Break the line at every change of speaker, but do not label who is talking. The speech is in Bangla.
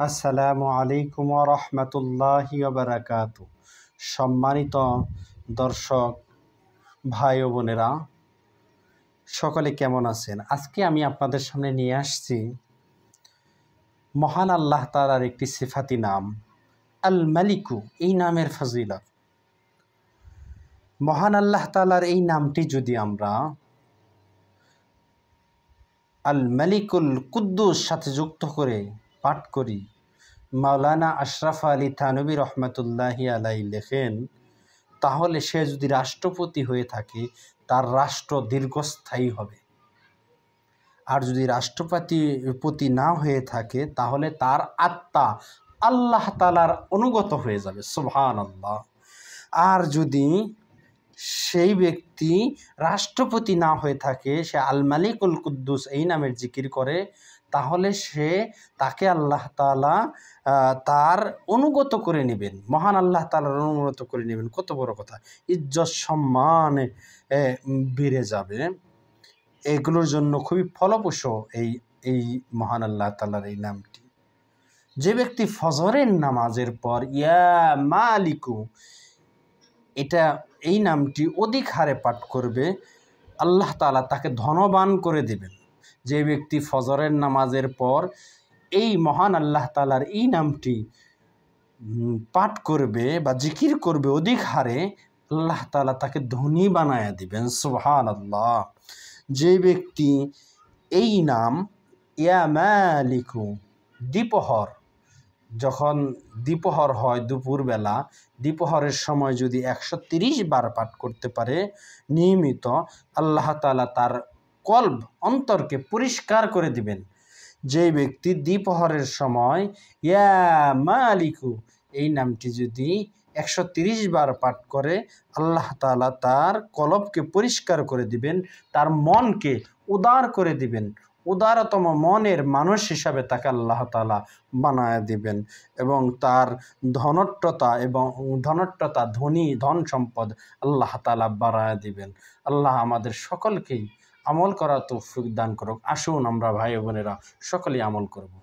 আসসালামু আলাইকুম ওয়া রাহমাতুল্লাহি ওয়া বারাকাতুহু। সম্মানিত দর্শক ভাই ও বোনেরা, সকলে কেমন আছেন? আজকে আমি আপনাদের সামনে নিয়ে আসছি মহান আল্লাহ তাআলার একটি সিফাতি নাম আল মালিকু। এই নামের ফজিলত, মহান আল্লাহ তাআলার এই নামটি যদি আমরা আল মালিকুল কুদ্দুস সাথে যুক্ত করে পাঠ করি, মাওলানা আশরাফ আলী থানভী রহমতুল্লাহি আলাইহি লেখেন, তাহলে সে যদি রাষ্ট্রপতি হয়ে থাকে তার রাষ্ট্র দীর্ঘস্থায়ী হবে। আর যদি রাষ্ট্রপতি না হয়ে থাকে তাহলে তার আত্মা আল্লাহ তাআলার অনুগত হয়ে যাবে। সুবহানাল্লাহ। আর যদি সেই ব্যক্তি রাষ্ট্রপতি না হয়ে থাকে, সে আল মালিকুল কুদ্দুস এই নামের জিকির করে, তাহলে তাকে আল্লাহ তাআলা তার অনুগত করে নেবেন, মহান আল্লাহ তাআলার অনুগত করে নেবেন। কত বড় কথা! ইজ্জত সম্মান বেড়ে যাবে। এগুলোর জন্য খুবই ফলপ্রসূ এই মহান আল্লাহ তাআলার এই নামটি। যে ব্যক্তি ফজরের নামাজের পর ইয়া মালিকু এই নামটি অধিক হারে পাঠ করবে, আল্লাহ তাআলা তাকে ধনবান করে দিবেন। যে ব্যক্তি ফজরের নামাজের পর এই মহান আল্লাহ তাআলার এই নামটি পাঠ করবে বা জিকির করবে অধিক হারে, আল্লাহ তাআলা তাকে ধনী বানায়া দিবেন। সুবহানাল্লাহ। যে ব্যক্তি এই নাম ইয়া মালিকু যখন দ্বিপহর হয়, দুপুরবেলা দ্বিপহরের সময় যদি 130 বার পাঠ করতে পারে নিয়মিত, আল্লাহ তাআলা তার কলব অন্তরকে পরিষ্কার করে দিবেন। যে ব্যক্তি দ্বিপহরের সময় ইয়া মালিকু এই নামটি যদি 130 বার পাঠ করে, আল্লাহ তাআলা তার কলবকে পরিষ্কার করে দিবেন, তার মনকে উদার করে দিবেন, উদারতম মনের মানুষ হিসাবে তাকে আল্লাহ তাআলা বানায় দিবেন এবং তার ধনট্টতা ধন সম্পদ আল্লাহ তাআলা বাড়ায় দিবেন। আল্লাহ আমাদের সকলকেই আমল করার তৌফিক দান করুক। আসুন আমরা ভাই বোনেরা সকলেই আমল করব।